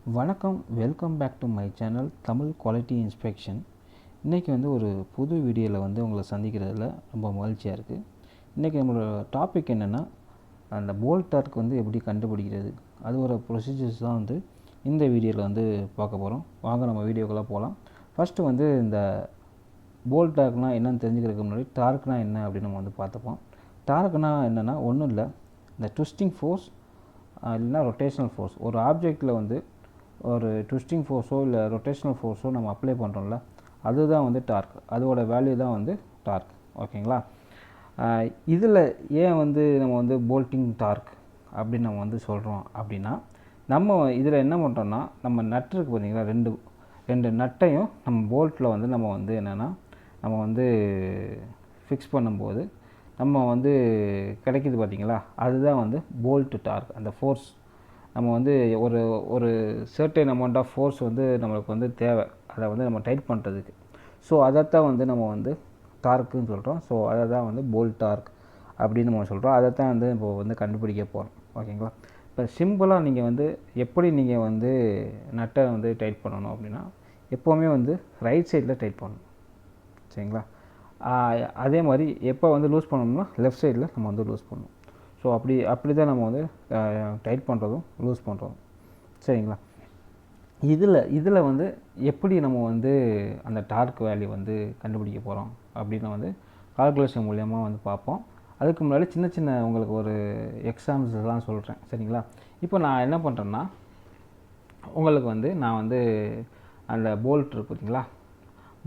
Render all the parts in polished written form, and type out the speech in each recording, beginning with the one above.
வணக்கம், welcome back to my channel Tamil quality inspection. இன்றைக்கி ஒரு புது வீடியோவில் உங்களை சந்திக்கிறதுல ரொம்ப மகிழ்ச்சியாக இருக்குது. இன்றைக்கி நம்மளோட டாபிக் என்னென்னா, அந்த போல்ட் டார்க் எப்படி கண்டுபிடிக்கிறது, அது ஒரு ப்ரொசீஜர்ஸ் தான் இந்த வீடியோவில் பார்க்க போகிறோம். வாங்க நம்ம வீடியோக்குள்ளே போகலாம். ஃபஸ்ட்டு இந்த போல்ட் டார்க்னால் என்னென்னு தெரிஞ்சுக்கிறதுக்கு முன்னாடி டார்க்னால் என்ன அப்படின்னு நம்ம பார்த்துப்போம். டார்க்னால் என்னென்னா ஒன்றும் இல்லை, இந்த ட்விஸ்டிங் ஃபோர்ஸ் இல்லைன்னா ரொட்டேஷனல் ஃபோர்ஸ். ஒரு ஆப்ஜெக்டில் ஒரு ட்விஸ்டிங் ஃபோர்ஸோ இல்லை ரொட்டேஷனல் ஃபோர்ஸோ நம்ம அப்ளை பண்ணுறோம்ல, அதுதான் டார்க். அதோட வேல்யூ தான் டார்க். ஓகேங்களா? இதில் ஏன் நம்ம போல்ட்டிங் டார்க் அப்படின்னு நம்ம சொல்கிறோம் அப்படின்னா, நம்ம இதில் என்ன பண்ணுறோன்னா, நம்ம நட்டு இருக்குது பார்த்தீங்களா, ரெண்டு நட்டையும் நம்ம போல்ட்டில் நம்ம என்னென்னா நம்ம ஃபிக்ஸ் பண்ணும்போது நம்ம கிடைக்கிது பார்த்தீங்களா, அதுதான் போல்ட் டார்க். அந்த ஃபோர்ஸ் நம்ம ஒரு ஒரு சர்டைன் அமௌண்ட் ஆஃப் ஃபோர்ஸ் நம்மளுக்கு தேவை, அதை நம்ம டைட் பண்ணுறதுக்கு. ஸோ அதைத்தான் நம்ம டார்க்குன்னு சொல்கிறோம். ஸோ அதை தான் போல்ட் டார்க் அப்படின்னு நம்ம சொல்கிறோம். அதைத்தான் இப்போ கண்டுபிடிக்க போகிறோம். ஓகேங்களா? இப்போ சிம்பிளாக நீங்கள் எப்படி நீங்கள் நட்டை டைட் பண்ணணும் அப்படின்னா, எப்போவுமே ரைட் சைடில் டைட் பண்ணணும். சரிங்களா? அதே மாதிரி எப்போ லூஸ் பண்ணணும்னா லெஃப்ட் சைடில் நம்ம லூஸ் பண்ணணும். ஸோ அப்படி தான் நம்ம டைட் பண்ணுறதும் லூஸ் பண்ணுறதும். சரிங்களா? இதில் எப்படி நம்ம அந்த டார்க் வேல்யூ கண்டுபிடிக்க போகிறோம் அப்படின்னு கால்குலேஷன் மூலியமாக பார்ப்போம். அதுக்கு முன்னாடி சின்ன உங்களுக்கு ஒரு எக்ஸாம்பிள்ஸ்லாம் சொல்கிறேன். சரிங்களா? இப்போ நான் என்ன பண்ணுறேன்னா, உங்களுக்கு நான் அந்த போல்ட் இருக்கு பார்த்தீங்களா,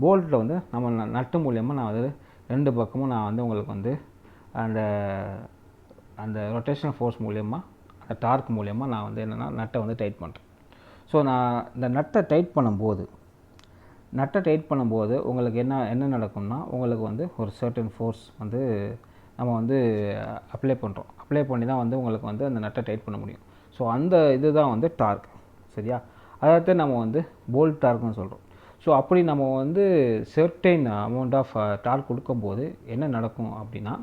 போல்ட்டில் நம்ம நட்டு மூலியமாக நான் ரெண்டு பக்கமும் நான் உங்களுக்கு அந்த ரொட்டேஷனல் ஃபோர்ஸ் மூலியமாக, அந்த டார்க் மூலியமாக நான் என்னென்னா நட்டை டைட் பண்ணுறேன். ஸோ நான் இந்த நட்டை டைட் பண்ணும்போது உங்களுக்கு என்ன நடக்கும்னா, உங்களுக்கு ஒரு சர்டன் ஃபோர்ஸ் நம்ம அப்ளை பண்ணுறோம். அப்ளை பண்ணி தான் உங்களுக்கு அந்த நட்டை டைட் பண்ண முடியும். ஸோ அந்த இதுதான் டார்க். சரியா? அதைத்தான் நம்ம போல்ட் டார்க்னு சொல்கிறோம். ஸோ அப்படி நம்ம சர்டைன் அமௌண்ட் ஆஃப் டார்க் கொடுக்கும்போது என்ன நடக்கும் அப்படின்னா,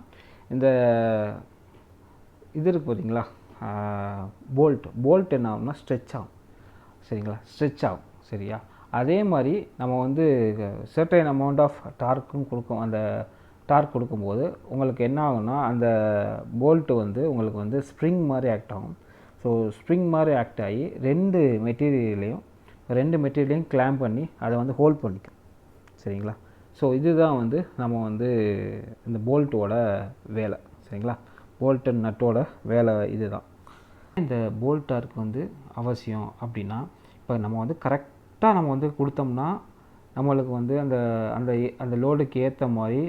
இந்த இது இருக்குது பார்த்தீங்களா, போல்ட் என்ன ஆகும்னா ஸ்ட்ரெச் ஆகும். சரிங்களா? ஸ்ட்ரெச் ஆகும். சரியா? அதே மாதிரி நம்ம சர்டைன் அமௌண்ட் ஆஃப் டார்க்கும் அந்த டார்க் கொடுக்கும்போது உங்களுக்கு என்ன ஆகும்னா, அந்த போல்ட்டு உங்களுக்கு ஸ்ப்ரிங் மாதிரி ஆக்ட் ஆகும். ஸோ ஸ்ப்ரிங் மாதிரி ஆக்ட் ஆகி ரெண்டு மெட்டீரியலையும் கிளாம்ப் பண்ணி அதை ஹோல்ட் பண்ணிக்கும். சரிங்களா? ஸோ இதுதான் நம்ம இந்த போல்ட்டோட வேலை. சரிங்களா? போல்ட் அண்ட் நட்டோட வேலை இதுதான். இந்த போல்ட் டார்க் அவசியம் அப்படின்னா, இப்போ நம்ம கரெக்டாக நம்ம கொடுத்தோம்னா நம்மளுக்கு அந்த அந்த அந்த லோடுக்கு ஏற்ற மாதிரி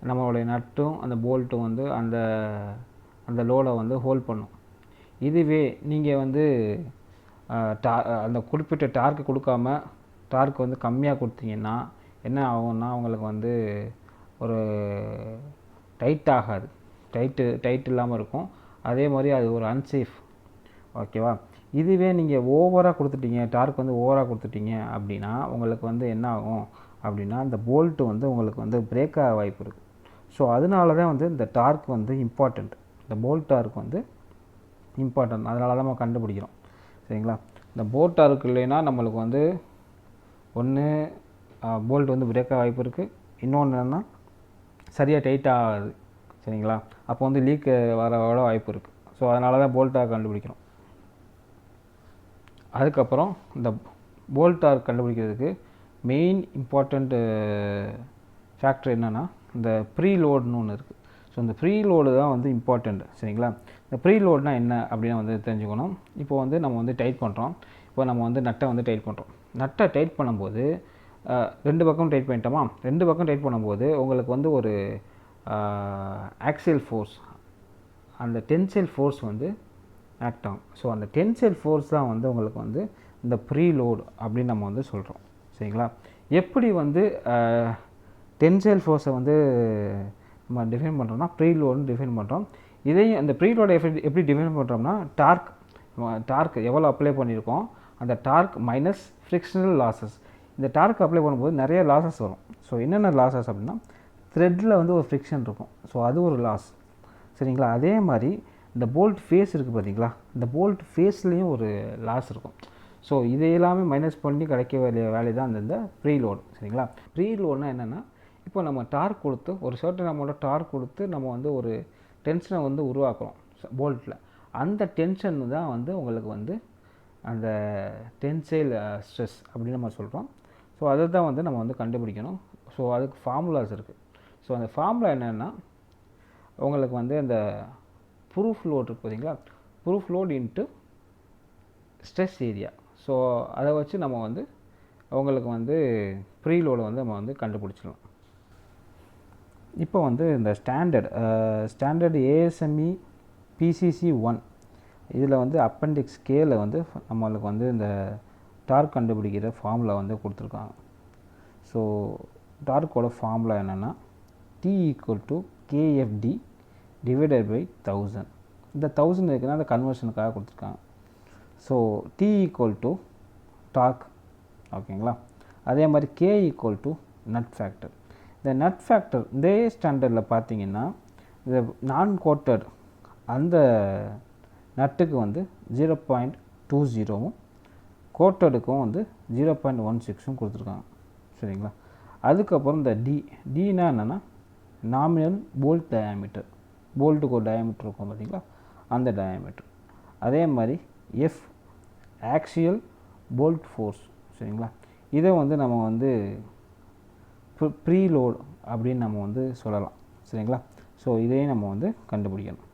நம்மளுடைய நட்டும் அந்த போல்ட்டும் அந்த அந்த லோடை ஹோல்ட் பண்ணும். இதுவே நீங்கள் அந்த குறிப்பிட்ட டார்க்கு கொடுக்காம டார்க் கம்மியாக கொடுத்தீங்கன்னா என்ன ஆகும்னா, உங்களுக்கு ஒரு டைட் ஆகாது, டைட் இல்லாமல் இருக்கும். அதே மாதிரி அது ஒரு அன்சேஃப். ஓகேவா? இதுவே நீங்கள் ஓவராக கொடுத்துட்டீங்க, டார்க் ஓவராக கொடுத்துட்டீங்க அப்படின்னா உங்களுக்கு என்ன ஆகும் அப்படின்னா, அந்த போல்ட்டு உங்களுக்கு பிரேக் ஆக வாய்ப்பு இருக்குது. ஸோ அதனால தான் இந்த டார்க் இம்பார்ட்டண்ட். இந்த போல்ட் டார்க் இம்பார்ட்டன்ட். அதனால தான் நம்ம கண்டுபிடிக்கிறோம். சரிங்களா? இந்த போல்ட் டார்க் இல்லைன்னா நம்மளுக்கு ஒன்று போல்ட் பிரேக் ஆக வாய்ப்பு இருக்குது, இன்னொன்று என்னென்னா சரியாக டைட் ஆகாது. சரிங்களா? அப்போ லீக் வர வாய்ப்பு இருக்குது. ஸோ அதனால தான் போல்ட் டார்க் கண்டுபிடிக்கிறோம். அதுக்கப்புறம் இந்த போல்ட் டார்க் கண்டுபிடிக்கிறதுக்கு மெயின் இம்பார்ட்டண்ட் ஃபேக்டர் என்னென்னா, இந்த ப்ரீ லோடுன்னு ஒன்று இருக்குது. ஸோ இந்த ப்ரீ லோடு தான் இம்பார்ட்டண்ட். சரிங்களா? இந்த ப்ரீ லோடுனால் என்ன அப்படின்னு தெரிஞ்சுக்கணும். இப்போ நம்ம டைட் பண்ணுறோம். இப்போ நம்ம நட்டை டைட் பண்ணுறோம். நட்டை டைட் பண்ணும்போது ரெண்டு பக்கம் டைட் பண்ணிட்டோமா, ரெண்டு பக்கம் டைட் பண்ணும்போது உங்களுக்கு ஒரு ஆக்சியல் ஃபோர்ஸ், அந்த டென்சைல் ஃபோர்ஸ் ஆக்ட் ஆகும். ஸோ அந்த டென்சைல் ஃபோர்ஸ் தான் உங்களுக்கு இந்த ப்ரீ லோடு அப்படின்னு நம்ம சொல்கிறோம். சரிங்களா? எப்படி டென்சைல் ஃபோர்ஸை நம்ம டிஃபைன் பண்ணுறோம்னா ப்ரீ லோடுன்னு டிஃபைன் பண்ணுறோம். இதையும் அந்த ப்ரீ லோடை எப்படி டிஃபைன் பண்ணுறோம்னா, டார்க் எவ்வளோ அப்ளை பண்ணியிருக்கோம், அந்த டார்க் மைனஸ் ஃப்ரிக்ஷனல் லாஸஸ். இந்த டார்க் அப்ளை பண்ணும்போது நிறைய லாஸஸ் வரும். ஸோ என்னென்ன லாஸஸ் அப்படின்னா, த்ரெட்டில் ஒரு ஃப்ரிக்ஷன் இருக்கும். ஸோ அது ஒரு லாஸ். சரிங்களா? அதே மாதிரி இந்த போல்ட் ஃபேஸ் இருக்குது பார்த்தீங்களா, இந்த போல்ட் ஃபேஸ்லேயும் ஒரு லாஸ் இருக்கும். ஸோ இதை எல்லாமே மைனஸ் பண்ணி கிடைக்க வேண்டிய வேலை தான் இந்த ப்ரீ லோடு. சரிங்களா? ப்ரீ லோடுனா என்னென்னா, இப்போ நம்ம டார்க் கொடுத்து ஒரு சர்டன் அமௌண்ட்டை டார்க் கொடுத்து நம்ம வந்து ஒரு டென்ஷனை வந்து உருவாக்குறோம் போல்ட்டில். அந்த டென்ஷன் தான் வந்து உங்களுக்கு வந்து அந்த டென்சைல் ஸ்ட்ரெஸ் அப்படின்னு நம்ம சொல்கிறோம். ஸோ அதை தான் வந்து நம்ம வந்து கண்டுபிடிக்கணும். ஸோ அதுக்கு ஃபார்முலாஸ் இருக்குது. ஸோ அந்த ஃபார்முலா என்னென்னா, உங்களுக்கு வந்து அந்த ப்ரூஃப் லோட் இருக்குது பார்த்தீங்களா, proof load into stress area. So அதை வச்சு நம்ம வந்து உங்களுக்கு வந்து ப்ரீ லோடை வந்து நம்ம வந்து கண்டுபிடிச்சிடலாம். இப்போ வந்து இந்த ஸ்டாண்டர்ட் ASME PCC 1 இதில் வந்து அப்பெண்டிக்ஸ் கேல வந்து நம்மளுக்கு வந்து இந்த டார்க் கண்டுபிடிக்கிற ஃபார்முலா வந்து கொடுத்துருக்காங்க. ஸோ டார்க்கோட ஃபார்முலா என்னென்னா, T = KFD டிவைடட் பை 1000. இந்த 1000 இருக்குன்னா அந்த கன்வர்ஷனுக்காக கொடுத்துருக்காங்க. ஸோ T = டார்க், ஓகேங்களா. அதே மாதிரி K = நட் ஃபேக்டர். இந்த நட் ஃபேக்டர் இந்த ஸ்டாண்டர்டில் பார்த்தீங்கன்னா, இந்த நான் கோட்டட் அந்த நட்டுக்கு வந்து 0.20வும் கோட்டடுக்கும் வந்து 0.16ம் கொடுத்துருக்காங்க. சரிங்களா? அதுக்கப்புறம் இந்த டினா என்னென்னா நாமினல் போல்ட் டயாமீட்டர். போல்ட்டுக்கு ஒரு டயாமீட்டர் இருக்கும் பார்த்தீங்களா, அந்த டயாமீட்டர். அதே மாதிரி F ஆக்சியல் போல்ட் ஃபோர்ஸ். சரிங்களா? இதை வந்து நம்ம வந்து ப்ரீ லோட் அப்படின்னு நம்ம வந்து சொல்லலாம். சரிங்களா? ஸோ இதையும் நம்ம வந்து கண்டுபிடிக்கணும்.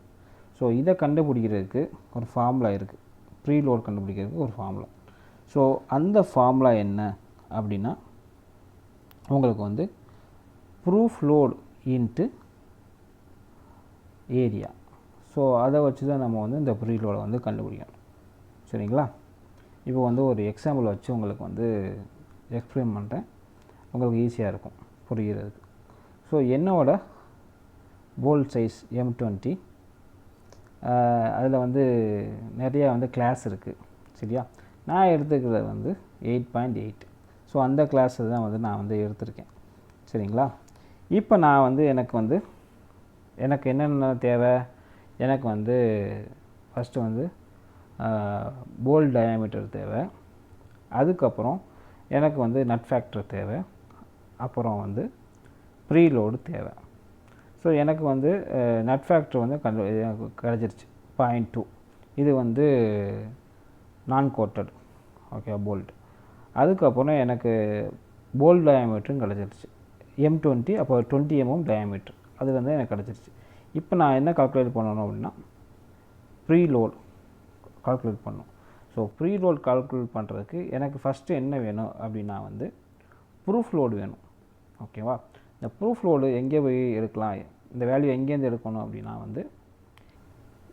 ஸோ இதை கண்டுபிடிக்கிறதுக்கு ஒரு ஃபார்முலா இருக்குது. ப்ரீ லோட் கண்டுபிடிக்கிறதுக்கு ஒரு ஃபார்முலா. ஸோ அந்த ஃபார்முலா என்ன அப்படின்னா, உங்களுக்கு வந்து proof load into area. So அதை வச்சு தான் நம்ம வந்து இந்த ப்ரீ லோடை வந்து கண்டுபிடிக்கணும். சரிங்களா? இப்போ வந்து ஒரு எக்ஸாம்பிள் வச்சு உங்களுக்கு வந்து எக்ஸ்பிளைன் பண்ணுறேன், உங்களுக்கு ஈஸியாக இருக்கும் புரிகிறதுக்கு. ஸோ என்னோட போல்ட் சைஸ் M20, அதில் வந்து நிறையா வந்து கிளாஸ் இருக்குது. சரியா? நான் எடுத்துக்கிறது வந்து 8.8. ஸோ அந்த கிளாஸ் தான் வந்து நான் வந்து எடுத்திருக்கேன். சரிங்களா? இப்போ நான் வந்து எனக்கு என்னென்ன தேவை, எனக்கு வந்து ஃபஸ்ட்டு வந்து போல்ட் டயாமீட்டர் தேவை, அதுக்கப்புறம் எனக்கு வந்து நட் ஃபேக்டர் தேவை, அப்புறம் வந்து ப்ரீ லோடு தேவை. ஸோ எனக்கு வந்து நட் ஃபேக்டர் வந்து எனக்கு கிடச்சிருச்சு 0.2. இது வந்து நான் கோட்டட், ஓகே, போல்ட். அதுக்கப்புறம் எனக்கு போல்ட் டயாமீட்டரும் கிடச்சிருச்சு M20. அப்போ 20 mm டயாமீட்டர் அது வந்து எனக்கு கிடச்சிருச்சு. இப்போ நான் என்ன கால்குலேட் பண்ணணும் அப்படின்னா, ப்ரீ லோட் கால்குலேட் பண்ணணும். ஸோ ப்ரீ லோட் கால்குலேட் பண்ணுறதுக்கு எனக்கு ஃபஸ்ட்டு என்ன வேணும் அப்படின்னா வந்து ப்ரூஃப் லோடு வேணும். ஓகேவா? இந்த ப்ரூஃப் லோடு எங்கே போய் எடுக்கலாம், இந்த வேல்யூ எங்கேருந்து எடுக்கணும் அப்படின்னா வந்து,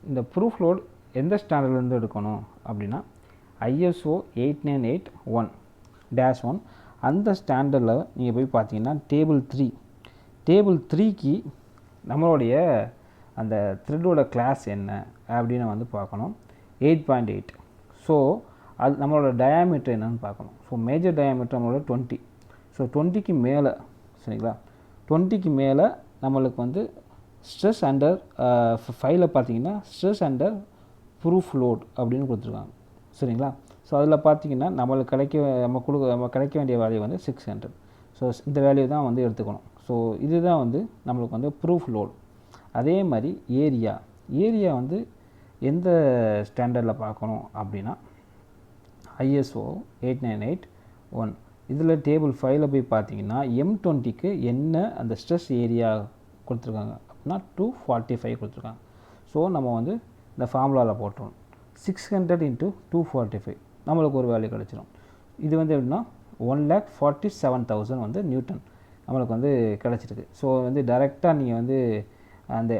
இந்த ப்ரூஃப் லோடு எந்த ஸ்டாண்டர்ட்லேருந்து எடுக்கணும் அப்படின்னா ISO 8981-1 அந்த ஸ்டாண்டர்டில் நீங்கள் போய் பார்த்தீங்கன்னா டேபிள் 3க்கு நம்மளுடைய அந்த த்ரெட்டோட கிளாஸ் என்ன அப்படின்னு வந்து பார்க்கணும். 8.8. ஸோ அது நம்மளோட டயாமீட்டர் என்னன்னு பார்க்கணும். ஸோ மேஜர் டயாமீட்டர் நம்மளோட 20. ஸோ 20க்கு மேலே, சரிங்களா, 20க்கு மேலே நம்மளுக்கு வந்து ஸ்ட்ரெஸ் அண்டர் ஃபைலில் பார்த்தீங்கன்னா ஸ்ட்ரெஸ் அண்டர் ப்ரூஃப் லோட் அப்படின்னு கொடுத்துருக்காங்க. சரிங்களா? ஸோ அதில் பார்த்தீங்கன்னா நம்மளுக்கு கிடைக்க வேண்டிய வேல்யூ வந்து 600. ஸோ இந்த வேல்யூ தான் வந்து எடுத்துக்கணும். ஸோ இதுதான் வந்து நம்மளுக்கு வந்து ப்ரூஃப் லோட். அதே மாதிரி ஏரியா வந்து எந்த ஸ்டாண்டர்டில் பார்க்கணும் அப்படின்னா ISO 8981. இதில் டேபிள் 5ல் போய் பார்த்தீங்கன்னா M20க்கு என்ன அந்த ஸ்ட்ரெஸ் ஏரியா கொடுத்துருக்காங்க அப்படின்னா 245 கொடுத்துருக்காங்க. ஸோ நம்ம வந்து இந்த ஃபார்முலாவில் போட்டுருவோம். 600 × 245 நம்மளுக்கு ஒரு வேல்யூ கிடச்சிடும். இது வந்து எப்படின்னா 1,47,000 வந்து நியூட்டன் நம்மளுக்கு வந்து கிடச்சிருக்கு. ஸோ வந்து டைரெக்டாக நீங்கள் வந்து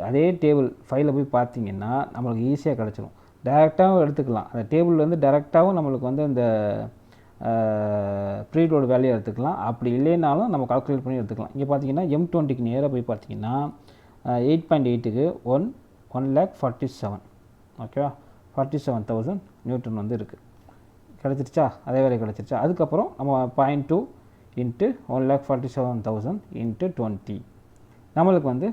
அதே டேபிள் 5ல் போய் பார்த்தீங்கன்னா நம்மளுக்கு ஈஸியாக கிடச்சிடும். டைரெக்டாகவும் எடுத்துக்கலாம். அந்த டேபிள் வந்து டைரெக்டாகவும் நம்மளுக்கு வந்து அந்த ப்ரீ லோடு வேல்யூ எடுத்துக்கலாம். அப்படி இல்லைனாலும் நம்ம கால்குலேட் பண்ணி எடுத்துக்கலாம். இங்கே பார்த்தீங்கன்னா M20க்கு நேராக போய் பார்த்தீங்கன்னா 8.8க்கு 1,47,000, ஓகேவா, 47,000 நியூட்டன் வந்து இருக்குது. கிடச்சிருச்சா? அதே வேலை கிடச்சிருச்சா? அதுக்கப்புறம் நம்ம 0.2 × 1,47,000 × 20 நம்மளுக்கு வந்து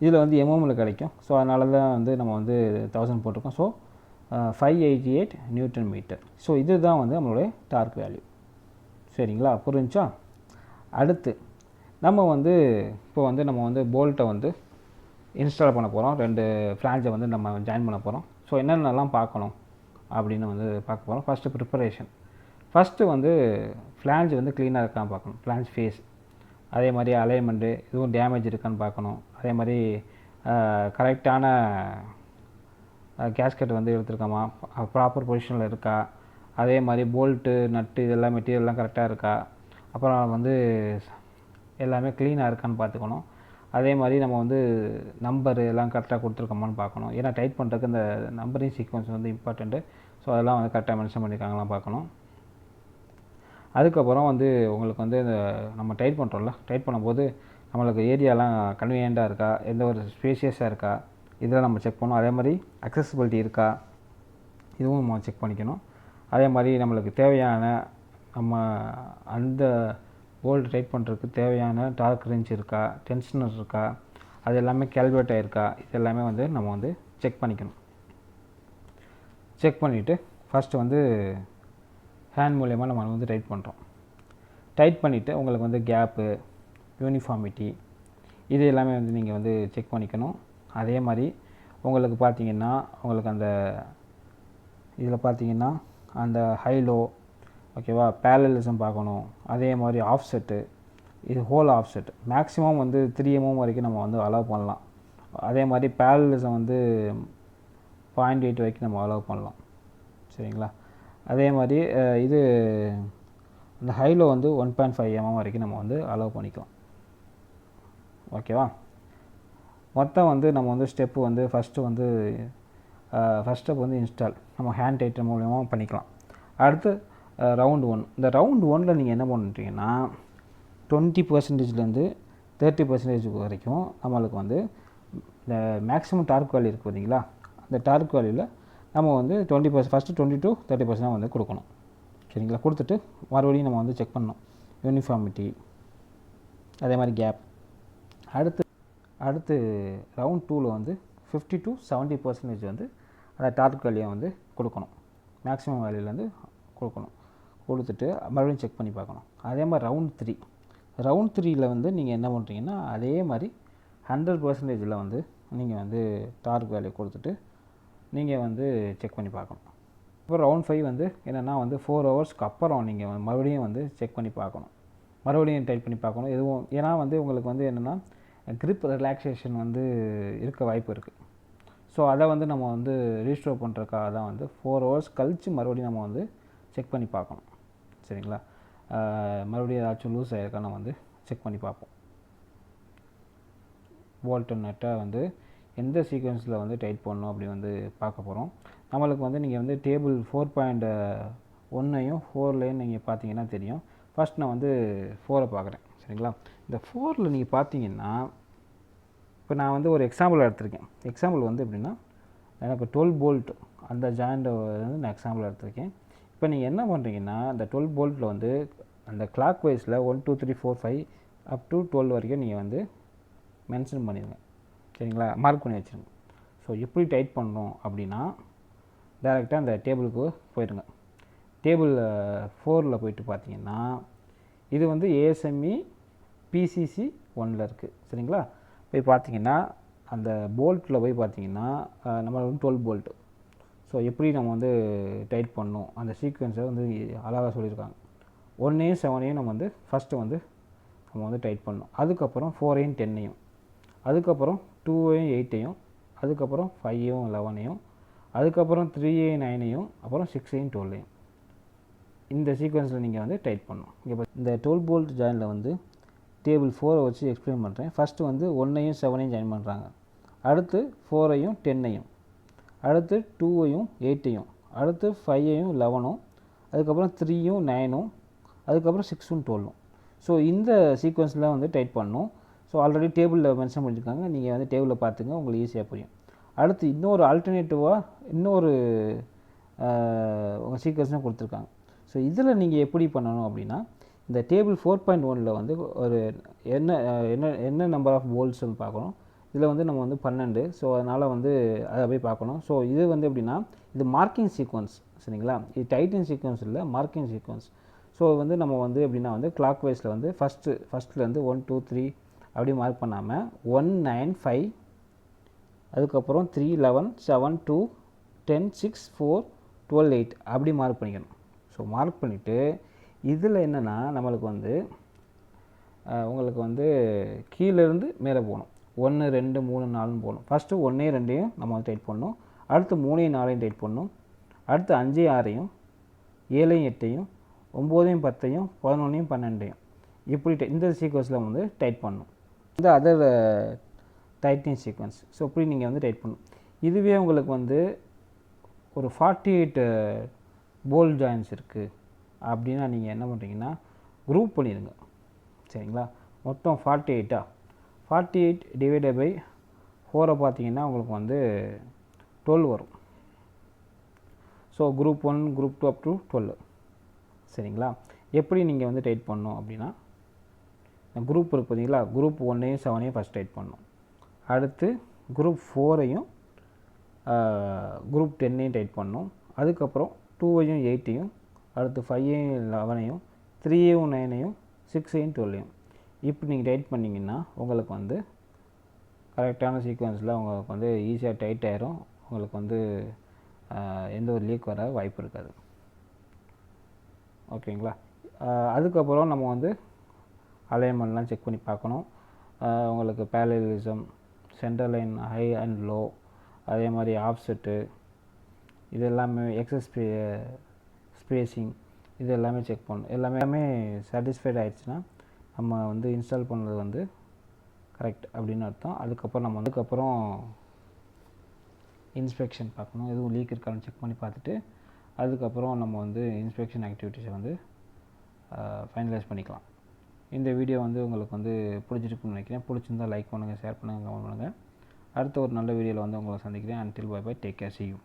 இதில் வந்து எம்எம்மில் கிடைக்கும். ஸோ அதனால தான் வந்து நம்ம வந்து 1000 போட்டிருக்கோம். So 588 Newton metre. ஸோ இதுதான் வந்து நம்மளுடைய டார்க் வேல்யூ. சரிங்களா, புரிஞ்சா? அடுத்து நம்ம வந்து நம்ம வந்து போல்ட்டை வந்து இன்ஸ்டால் பண்ண போகிறோம். 2 ஃப்ளான்ஜை வந்து நம்ம ஜாயின் பண்ண போகிறோம். ஸோ என்னென்னலாம் பார்க்கணும் அப்படின்னு வந்து பார்க்க போகிறோம். First preparation. ஃபஸ்ட்டு வந்து ஃப்ளான்ஜ் வந்து க்ளீனாக இருக்கான்னு பார்க்கணும். ஃப்ளான்ஜ் ஃபேஸ், அதே மாதிரி அலைன்மெண்ட்டு எதுவும் டேமேஜ் இருக்கான்னு பார்க்கணும். அதே மாதிரி கரெக்டான கேஸ்கெட் வந்து எடுத்துருக்கோமா, ப்ராப்பர் பொசிஷனில் இருக்கா, அதே மாதிரி போல்ட்டு நட்டு இதெல்லாம் மெட்டீரியல்லாம் கரெக்டாக இருக்கா, அப்புறம் வந்து எல்லாமே க்ளீனாக இருக்கான்னு பார்த்துக்கணும். அதே மாதிரி நம்ம வந்து நம்பரு எல்லாம் கரெக்டாக கொடுத்துருக்கோமான்னு பார்க்கணும். ஏன்னா டைட் பண்ணுறதுக்கு இந்த நம்பரிங் சீக்வன்ஸ் வந்து இம்பார்ட்டண்ட்டு. ஸோ அதெல்லாம் வந்து கரெக்டாக மென்ஷன் பண்ணியிருக்காங்களாம் பார்க்கணும். அதுக்கப்புறம் வந்து உங்களுக்கு வந்து இந்த நம்ம டைட் பண்ணுறோம்ல, டைட் பண்ணும்போது நம்மளுக்கு ஏரியாலாம் கன்வீனியண்ட்டாக இருக்கா, எந்த ஒரு ஸ்பேஷியஸாக இருக்கா, இதெல்லாம் நம்ம செக் பண்ணணும். அதே மாதிரி அக்சசிபிலிட்டி இருக்கா, இதுவும் நம்ம செக் பண்ணிக்கணும். அதே மாதிரி நம்மளுக்கு தேவையான நம்ம அந்த போல்ட் டைட் பண்ணுறதுக்கு தேவையான டார்க் ரேஞ்ச் இருக்கா, டென்ஷனர் இருக்கா, அது எல்லாமே கேல்குலேட் ஆகிருக்கா, இது எல்லாமே வந்து நம்ம வந்து செக் பண்ணிக்கணும். செக் பண்ணிவிட்டு ஃபஸ்ட்டு வந்து ஹேண்ட் மூலயமா நம்ம வந்து டைட் பண்ணுறோம். டைட் பண்ணிவிட்டு உங்களுக்கு வந்து கேப்பு, யூனிஃபார்மிட்டி இது எல்லாமே வந்து நீங்கள் வந்து செக் பண்ணிக்கணும். அதே மாதிரி உங்களுக்கு பார்த்திங்கன்னா உங்களுக்கு அந்த இதில் பார்த்திங்கன்னா அந்த ஹைலோ, ஓகேவா, பேரலிசம் பார்க்கணும். அதே மாதிரி ஆஃப் செட்டு, இது ஹோல் ஆஃப் செட் மேக்ஸிமம் வந்து 3 mm வரைக்கும் நம்ம வந்து அலோவ் பண்ணலாம். அதே மாதிரி பேரலிசம் வந்து 0.8 வரைக்கும் நம்ம அலோவ் பண்ணலாம். சரிங்களா, அதே மாதிரி இது இந்த ஹைலோ வந்து 1.5 mm வரைக்கும் நம்ம வந்து அலோவ் பண்ணிக்கலாம். ஓகேவா, மொத்தம் வந்து நம்ம வந்து ஸ்டெப்பு வந்து ஃபஸ்ட்டு ஸ்டெப் வந்து இன்ஸ்டால் நம்ம ஹேண்ட் டைட்டர் மூலயமா பண்ணிக்கலாம். அடுத்து ரவுண்ட் 1. இந்த ரவுண்ட் 1ல் நீங்கள் என்ன பண்ணுறீங்கன்னா 20%லேருந்து 30% வரைக்கும் நம்மளுக்கு வந்து இந்த மேக்ஸிமம் டார்க் வேல்யூ இருக்குது பார்த்தீங்களா, அந்த டார்க் வேல்யூவில் நம்ம வந்து 20% ஃபஸ்ட்டு 20 to 30% வந்து கொடுக்கணும். சரிங்களா, கொடுத்துட்டு மறுபடியும் நம்ம வந்து செக் பண்ணணும் யூனிஃபார்மிட்டி, அதே மாதிரி கேப். அடுத்து ரவுண்ட் 2ல் வந்து 50 to 70% வந்து அந்த டார்க் வேல்யூவை வந்து கொடுக்கணும், மேக்ஸிமம் வேல்யூலேருந்து கொடுக்கணும். கொடுத்துட்டு மறுபடியும் செக் பண்ணி பார்க்கணும். அதே மாதிரி ரவுண்ட் 3ல் வந்து நீங்கள் என்ன பண்ணுறீங்கன்னா அதே மாதிரி 100%ல் வந்து நீங்கள் வந்து டார்க் வேல்யூ கொடுத்துட்டு நீங்கள் வந்து செக் பண்ணி பார்க்கணும். இப்போ ரவுண்ட் 5 வந்து என்னென்னா வந்து 4 ஹவர்ஸ்க்கு அப்புறம் நீங்கள் மறுபடியும் வந்து செக் பண்ணி பார்க்கணும், மறுபடியும் டைட் பண்ணி பார்க்கணும். எதுவும் ஏன்னா வந்து உங்களுக்கு வந்து என்னென்னா grip ரிலாக்ஸேஷன் வந்து இருக்க வாய்ப்பு இருக்குது. ஸோ அதை வந்து நம்ம வந்து ரீஸ்டோர் பண்ணுறதுக்காக தான் வந்து 4 ஹவர்ஸ் கழித்து மறுபடியும் நம்ம வந்து செக் பண்ணி பார்க்கணும். சரிங்களா, மறுபடியும் ஏதாச்சும் லூஸ் ஆகிருக்கா நம்ம வந்து செக் பண்ணி பார்ப்போம். போல்ட் நட்டை வந்து எந்த சீக்வன்ஸில் வந்து டைட் பண்ணணும் அப்படி வந்து பார்க்க போகிறோம். நம்மளுக்கு வந்து நீங்கள் வந்து டேபிள் 4.1ஐயும் 4லையும் நீங்கள் பார்த்தீங்கன்னா தெரியும். ஃபஸ்ட் நான் வந்து 4 பார்க்குறேன். சரிங்களா, இந்த 4ல் நீங்கள் பார்த்தீங்கன்னா இப்போ நான் வந்து ஒரு எக்ஸாம்பிள் எடுத்திருக்கேன். எக்ஸாம்பிள் வந்து எப்படின்னா எனக்கு 12 போல்ட் அந்த ஜாயிண்ட்டை வந்து நான் எக்ஸாம்பிள் எடுத்திருக்கேன். இப்போ நீங்கள் என்ன பண்ணுறீங்கன்னா அந்த 12 போல்ட்டில் வந்து அந்த கிளாக் வைஸில் 1 2 3 4 5 அப் டு 12 வரைக்கும் நீங்கள் வந்து மென்ஷன் பண்ணிடுங்க. சரிங்களா, மார்க் பண்ணி வச்சுருங்க. ஸோ எப்படி டைட் பண்ணணும் அப்படின்னா டைரெக்டாக அந்த டேபிளுக்கு போயிடுங்க. டேபிள் 4ல் போயிட்டு பார்த்தீங்கன்னா இது வந்து ASME PCC 1ல் இருக்குது. சரிங்களா, போய் பார்த்தீங்கன்னா அந்த போல்ட்டில் போய் பார்த்தீங்கன்னா நம்ம வந்து 12 போல்ட்டு. ஸோ எப்படி நம்ம வந்து டைட் பண்ணணும் அந்த சீக்வென்ஸை வந்து அழகாக சொல்லியிருக்காங்க. 1ஐயும் 7ஐயும் நம்ம வந்து ஃபஸ்ட்டு வந்து நம்ம வந்து டைட் பண்ணணும். அதுக்கப்புறம் 4ஐயும் 10ஐயும், அதுக்கப்புறம் 2ஐயும் 8ஐயும், அதுக்கப்புறம் 5ஐயும் 11ஐயும், அதுக்கப்புறம் 3ஐயும் 9ஐயும், அப்புறம் 6ஐயும் 12ஐயும். இந்த சீக்வென்ஸில் நீங்கள் வந்து டைட் பண்ணணும். இங்கே இந்த 12 போல்ட் ஜாயினில் வந்து டேபிள் 4 வச்சு எக்ஸ்பிளைன் பண்ணுறேன். ஃபஸ்ட்டு வந்து 1ஐயும் 7ஐயும் ஜாயின் பண்ணுறாங்க, அடுத்து 4ஐயும் 10ஐயும், அடுத்து 2ஐயும் 8ஐயும், அடுத்து 5ஐயும் 11ம், அதுக்கப்புறம் 3யும் 9ம், அதுக்கப்புறம் 6ம் 12ம். ஸோ இந்த சீக்வென்ஸில் வந்து டைட் பண்ணணும். ஸோ ஆல்ரெடி டேபிளில் மென்ஷன் பண்ணியிருக்காங்க, நீங்கள் வந்து டேபிளில் பார்த்துங்க, உங்களுக்கு ஈஸியாக புரியும். அடுத்து இன்னொரு ஆல்டர்னேட்டிவாக இன்னொரு உங்கள் சீக்வென்ஸும் கொடுத்துருக்காங்க. ஸோ இதில் நீங்கள் எப்படி பண்ணணும் அப்படின்னா இந்த டேபிள் 4.1ல் வந்து ஒரு என்ன நம்பர் ஆஃப் போல்ட்ஸ்னு பார்க்கணும், இதில் வந்து நம்ம வந்து 12. ஸோ அதனால் வந்து அதை போய் பார்க்கணும். ஸோ இது வந்து எப்படின்னா இது மார்க்கிங் சீக்வன்ஸ், சரிங்களா? இது டைட்டிங் சீக்வன்ஸ் இல்லை, மார்க்கிங் சீக்வன்ஸ். ஸோ வந்து நம்ம வந்து எப்படின்னா வந்து கிளாக் வைஸில் வந்து ஃபஸ்ட்லேருந்து 1 2 3 அப்படி மார்க் பண்ணாமல் 1 9 5 அதுக்கப்புறம் 3 11 7 2 10 6 4 12 8 அப்படி மார்க் பண்ணிக்கணும். ஸோ மார்க் பண்ணிவிட்டு இதில் என்னென்னா நம்மளுக்கு வந்து உங்களுக்கு வந்து கீழேருந்து மேலே போகணும். 1 2 3 4 போகணும். ஃபஸ்ட்டு 1 2 நம்ம வந்து டைட் பண்ணணும். அடுத்து 3 4 டைட் பண்ணணும். அடுத்து 5 6 7 8 9 10 11 12 இப்படி இந்த சீக்வன்ஸில் வந்து டைட் பண்ணணும். இந்த அதர் டைட்டிங் சீக்வன்ஸ். ஸோ இப்படி நீங்கள் வந்து டைட் பண்ணணும். இதுவே உங்களுக்கு வந்து ஒரு 48 போல் ஜாயின்ஸ் இருக்குது அப்படின்னா நீங்கள் என்ன பண்ணுறீங்கன்னா குரூப் பண்ணிடுங்க, சரிங்களா? மொத்தம் 48 48 டிவைடட் பை 4 பார்த்தீங்கன்னா உங்களுக்கு வந்து 12 வரும். So group 1 group 2 up to 12, சரிங்களா? எப்படி நீங்கள் வந்து டைட் பண்ணணும் அப்படின்னா குரூப் இருக்குது பார்த்தீங்களா, குரூப் 1 7 ஃபஸ்ட் டைட் பண்ணணும். அடுத்து குரூப் 4 குரூப் 10 டைட் பண்ணணும். அதுக்கப்புறம் 2 8 அடுத்து 5 11 3 9 6 12 இப்படி நீங்கள் டைட் பண்ணிங்கன்னா உங்களுக்கு வந்து கரெக்டான சீக்வன்ஸில் உங்களுக்கு வந்து ஈஸியாக டைட் ஆயிரும். உங்களுக்கு வந்து எந்த ஒரு லீக் வர வாய்ப்பு இருக்காது, ஓகேங்களா? அதுக்கப்புறம் நம்ம வந்து அலைன்மெண்ட்லாம் செக் பண்ணி பார்க்கணும். உங்களுக்கு parallelism, centre line high and low, அதே மாதிரி ஆஃப்செட்டு, இது எல்லாமே எக்ஸஸ் ஸ்பேஸிங், இது எல்லாமே செக் பண்ணணும். எல்லாமே சாட்டிஸ்ஃபைட் ஆகிடுச்சுன்னா நம்ம வந்து இன்ஸ்டால் பண்ணது வந்து கரெக்ட் அப்படின்னு அர்த்தம். அதுக்கப்புறம் இன்ஸ்பெக்ஷன் பார்க்கணும். எதுவும் லீக் இருக்கான்னு செக் பண்ணி பார்த்துட்டு அதுக்கப்புறம் நம்ம வந்து இன்ஸ்பெக்ஷன் ஆக்டிவிட்டீஸை வந்து ஃபைனலைஸ் பண்ணிக்கலாம். இந்த வீடியோ வந்து உங்களுக்கு வந்து பிடிச்சிருக்குன்னு நினைக்கிறேன். பிடிச்சிருந்தால் லைக் பண்ணுங்கள், ஷேர் பண்ணுங்கள், கமெண்ட் பண்ணுங்கள். அடுத்த ஒரு நல்ல வீடியோவில் வந்து உங்களை சந்திக்கிறேன். Until bye bye, take care, see you.